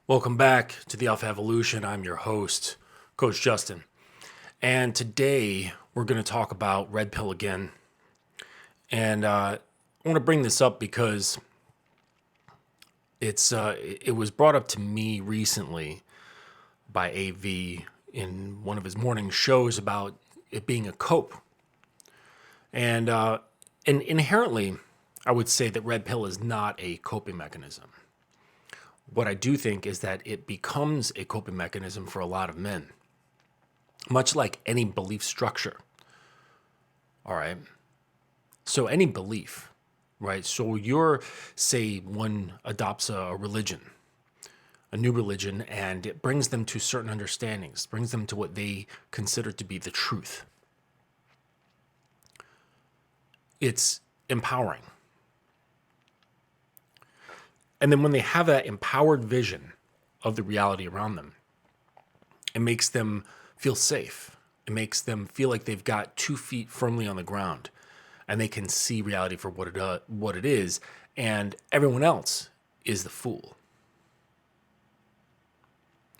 Welcome back to the Alpha Evolution. I'm your host, Coach Justin. And today we're going to talk about Red Pill again. And I want to bring this up because it was brought up to me recently by AV in one of his morning shows about it being a cope. And inherently, I would say that Red Pill is not a coping mechanism. What I do think is that it becomes a coping mechanism for a lot of men, much like any belief structure. All right. So any belief, right? So say one adopts a religion, a new religion, and it brings them to certain understandings, brings them to what they consider to be the truth. It's empowering. And then when they have that empowered vision of the reality around them, it makes them feel safe. It makes them feel like they've got 2 feet firmly on the ground and they can see reality for what it is, and everyone else is the fool.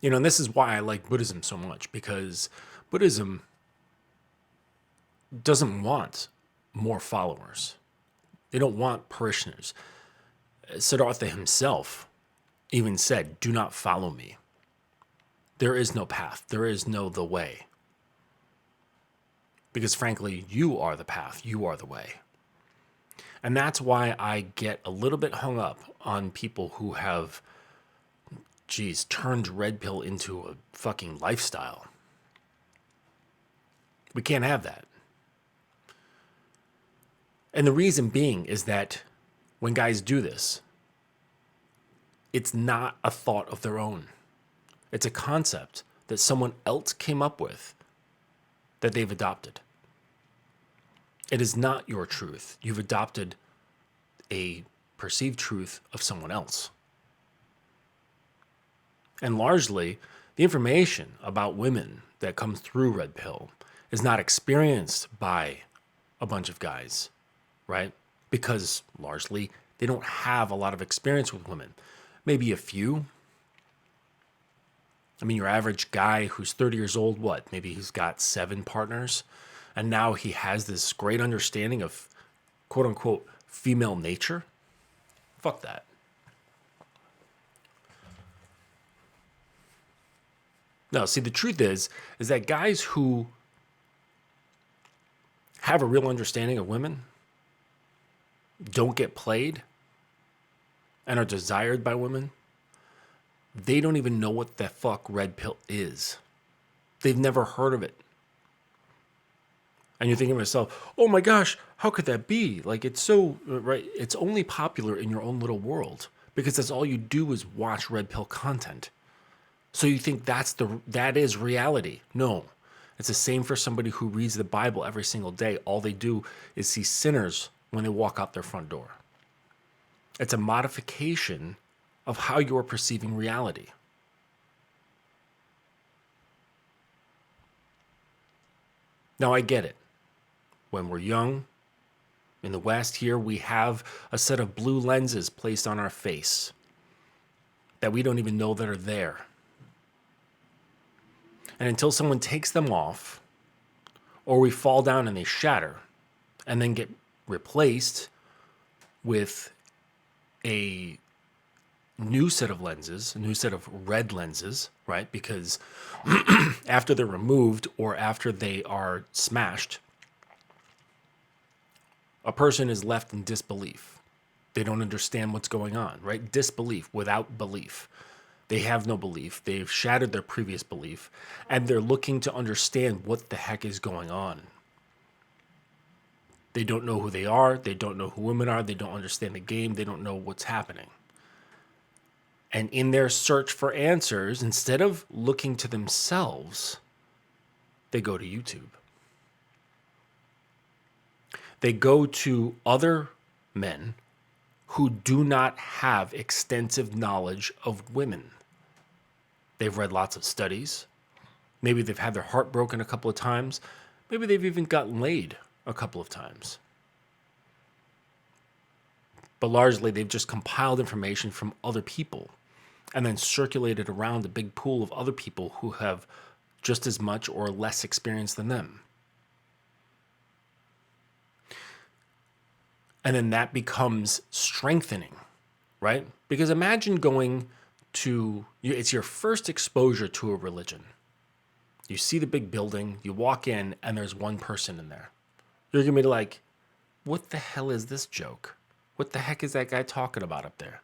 And this is why I like Buddhism so much, because Buddhism doesn't want more followers. They don't want parishioners. Siddhartha himself even said, "Do not follow me. There is no path. There is no the way." Because frankly, you are the path. You are the way. And that's why I get a little bit hung up on people who have, turned Red Pill into a fucking lifestyle. We can't have that. And the reason being is that when guys do this, it's not a thought of their own. It's a concept that someone else came up with that they've adopted. It is not your truth. You've adopted a perceived truth of someone else. And largely, the information about women that comes through Red Pill is not experienced by a bunch of guys, right? Because largely, they don't have a lot of experience with women. Maybe a few. I mean, your average guy who's 30 years old, maybe he's got 7 partners. And now he has this great understanding of quote unquote female nature. Fuck that. No, see, the truth is that guys who have a real understanding of women don't get played and are desired by women, they don't even know what the fuck Red Pill is. They've never heard of it. And you're thinking to yourself, oh my gosh, how could that be? Like, it's so, right? It's only popular in your own little world because that's all you do is watch Red Pill content. So you think that is reality. No, it's the same for somebody who reads the Bible every single day. All they do is see sinners when they walk out their front door. It's a modification of how you're perceiving reality. Now, I get it. When we're young, in the West here, we have a set of blue lenses placed on our face that we don't even know that are there. And until someone takes them off, or we fall down and they shatter, and then get replaced with a new set of lenses, a new set of red lenses, right? Because after they're removed or after they are smashed, a person is left in disbelief. They don't understand what's going on, right? Disbelief without belief. They have no belief. They've shattered their previous belief, and they're looking to understand what the heck is going on. They don't know who they are. They don't know who women are. They don't understand the game. They don't know what's happening. And in their search for answers, instead of looking to themselves, they go to YouTube. They go to other men who do not have extensive knowledge of women. They've read lots of studies. Maybe they've had their heart broken a couple of times. Maybe they've even gotten laid a couple of times. But largely, they've just compiled information from other people and then circulate it around a big pool of other people who have just as much or less experience than them. And then that becomes strengthening, right? Because imagine going to, it's your first exposure to a religion. You see the big building, you walk in, and there's one person in there. You're going to be like, what the hell is this joke? What the heck is that guy talking about up there?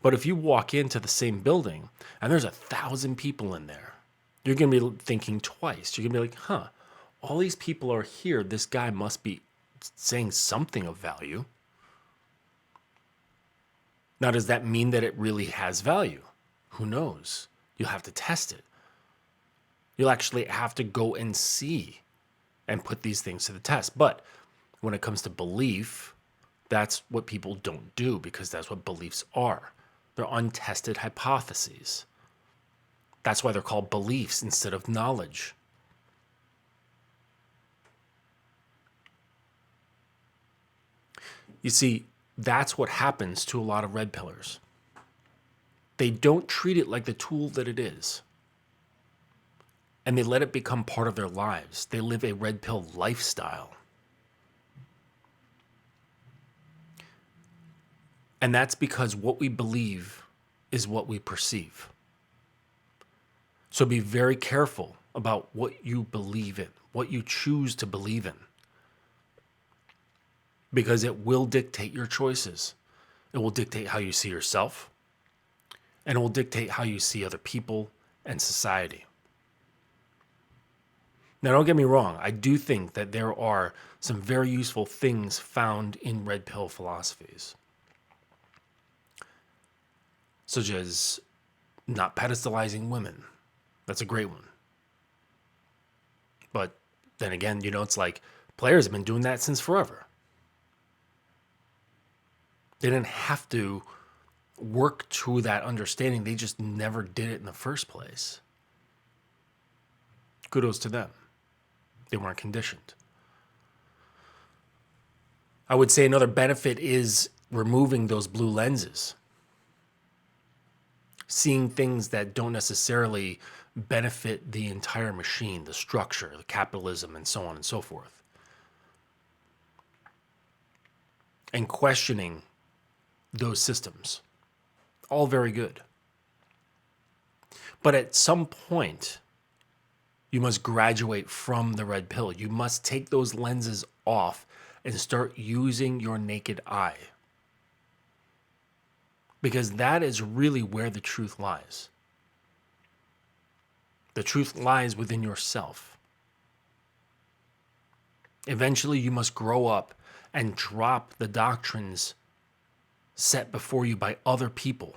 But if you walk into the same building and there's 1,000 people in there, you're going to be thinking twice. You're going to be like, huh, all these people are here. This guy must be saying something of value. Now, does that mean that it really has value? Who knows? You'll have to test it. You'll actually have to go and see and put these things to the test. But when it comes to belief, that's what people don't do, because that's what beliefs are. They're untested hypotheses. That's why they're called beliefs instead of knowledge. You see, that's what happens to a lot of red pillars. They don't treat it like the tool that it is. And they let it become part of their lives. They live a red pill lifestyle. And that's because what we believe is what we perceive. So be very careful about what you believe in, what you choose to believe in. Because it will dictate your choices. It will dictate how you see yourself. And it will dictate how you see other people and society. Now, don't get me wrong. I do think that there are some very useful things found in red pill philosophies, such as not pedestalizing women. That's a great one. But then again, it's like players have been doing that since forever. They didn't have to work to that understanding. They just never did it in the first place. Kudos to them. They weren't conditioned. I would say another benefit is removing those blue lenses. Seeing things that don't necessarily benefit the entire machine, the structure, the capitalism, and so on and so forth. And questioning those systems. All very good. But at some point, you must graduate from the red pill. You must take those lenses off and start using your naked eye. Because that is really where the truth lies. The truth lies within yourself. Eventually, you must grow up and drop the doctrines set before you by other people.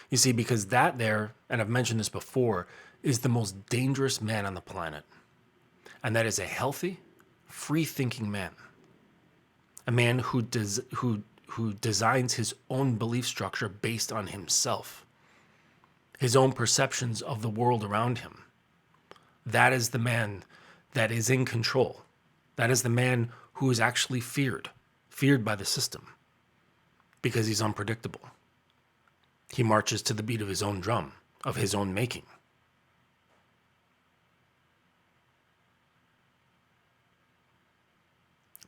You see, because that there, and I've mentioned this before, is the most dangerous man on the planet. And that is a healthy, free-thinking man. A man who designs his own belief structure based on himself. His own perceptions of the world around him. That is the man that is in control. That is the man who is actually feared by the system, because he's unpredictable. He marches to the beat of his own drum, of his own making.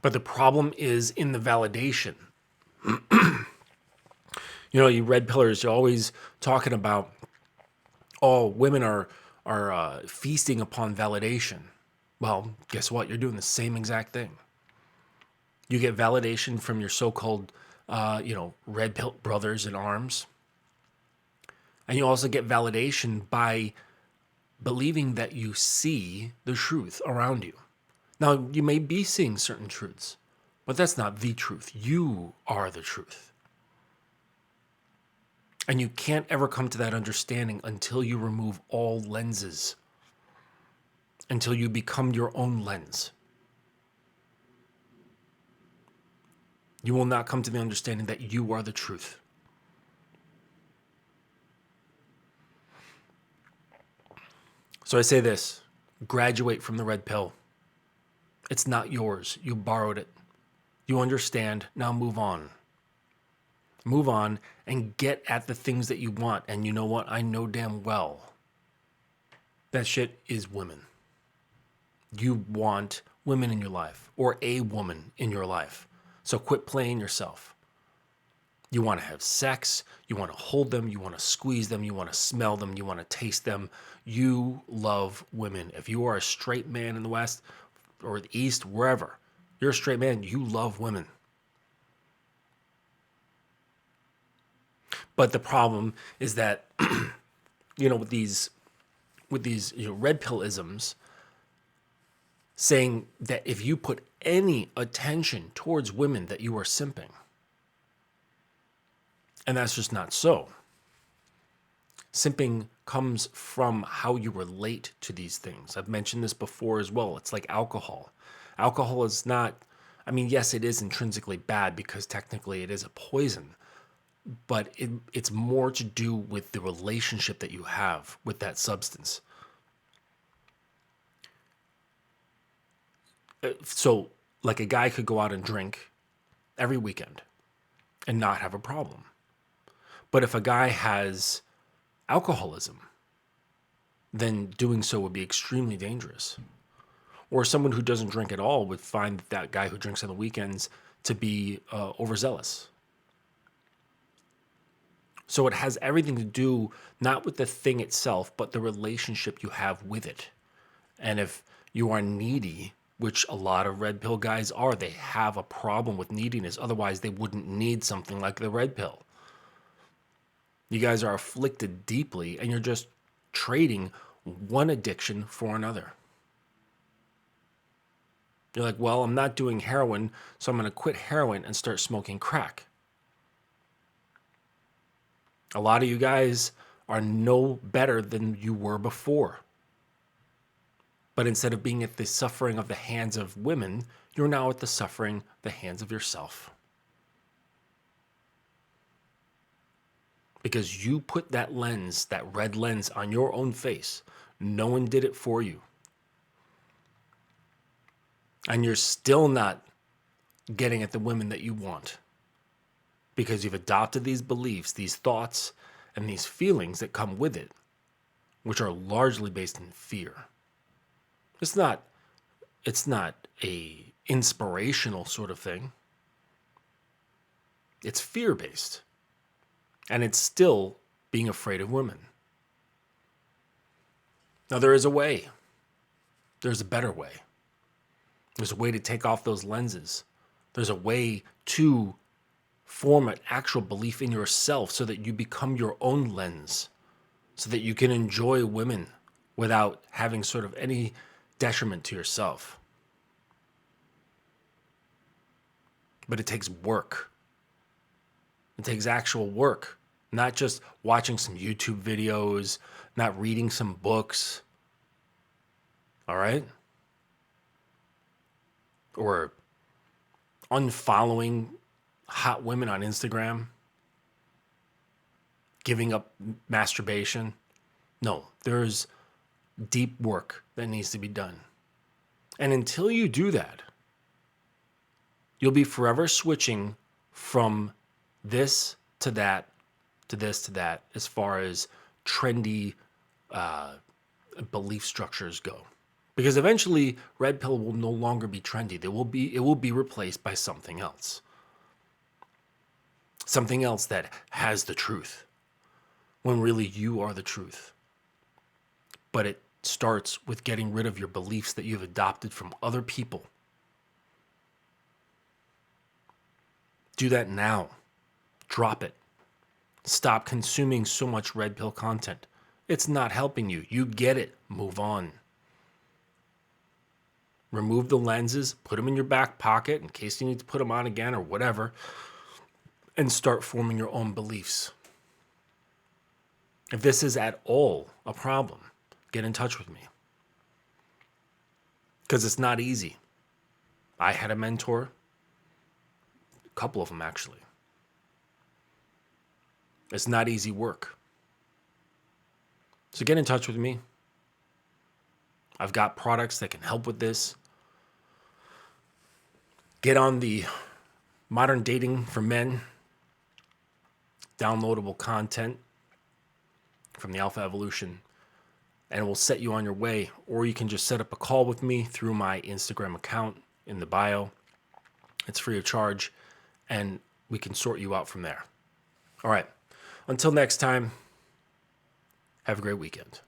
But the problem is in the validation. You red pillars, you're always talking about, women are feasting upon validation. Well, guess what? You're doing the same exact thing. You get validation from your so-called, red pill brothers in arms. And you also get validation by believing that you see the truth around you. Now, you may be seeing certain truths, but that's not the truth. You are the truth. And you can't ever come to that understanding until you remove all lenses, until you become your own lens. You will not come to the understanding that you are the truth. So I say this, graduate from the red pill. It's not yours. You borrowed it. You understand. Now move on. Move on and get at the things that you want. And you know what? I know damn well that shit is women. You want women in your life or a woman in your life. So quit playing yourself. You want to have sex. You want to hold them. You want to squeeze them. You want to smell them. You want to taste them. You love women. If you are a straight man in the West or the East, wherever, you're a straight man, you love women. But the problem is that, with these red pill isms, saying that if you put any attention towards women that you are simping. And that's just not so. Simping comes from how you relate to these things. I've mentioned this before as well. It's like alcohol. Alcohol is not, yes, it is intrinsically bad because technically it is a poison, but it's more to do with the relationship that you have with that substance. So, like a guy could go out and drink every weekend and not have a problem. But if a guy has alcoholism, then doing so would be extremely dangerous. Or someone who doesn't drink at all would find that guy who drinks on the weekends to be overzealous. So it has everything to do not with the thing itself, but the relationship you have with it. And if you are needy, which a lot of red pill guys are, they have a problem with neediness. Otherwise, they wouldn't need something like the red pill. You guys are afflicted deeply, and you're just trading one addiction for another. You're like, well, I'm not doing heroin, so I'm going to quit heroin and start smoking crack. A lot of you guys are no better than you were before. But instead of being at the suffering of the hands of women, you're now at the suffering the hands of yourself. Because you put that lens, that red lens, on your own face. No one did it for you. And you're still not getting at the women that you want. Because you've adopted these beliefs, these thoughts, and these feelings that come with it, which are largely based in fear. It's not a inspirational sort of thing. It's fear-based. And it's still being afraid of women. Now, there is a way. There's a better way. There's a way to take off those lenses. There's a way to form an actual belief in yourself so that you become your own lens, so that you can enjoy women without having sort of any detriment to yourself. But it takes work. It takes actual work, not just watching some YouTube videos, not reading some books. All right? Or unfollowing hot women on Instagram, giving up masturbation. No, there's deep work that needs to be done. And until you do that, you'll be forever switching from this to that, to this to that, as far as trendy belief structures go. Because eventually, red pill will no longer be trendy. It will be replaced by something else. Something else that has the truth, when really you are the truth. But it starts with getting rid of your beliefs that you've adopted from other people. Do that now. Drop it. Stop consuming so much red pill content. It's not helping you. You get it. Move on. Remove the lenses, put them in your back pocket in case you need to put them on again or whatever, and start forming your own beliefs. If this is at all a problem, get in touch with me. Because it's not easy. I had a mentor, a couple of them actually. It's not easy work. So get in touch with me. I've got products that can help with this. Get on the modern dating for men. downloadable content from the Alpha Evolution, and it will set you on your way. Or you can just set up a call with me through my Instagram account in the bio. It's free of charge, and we can sort you out from there. All right. Until next time, have a great weekend.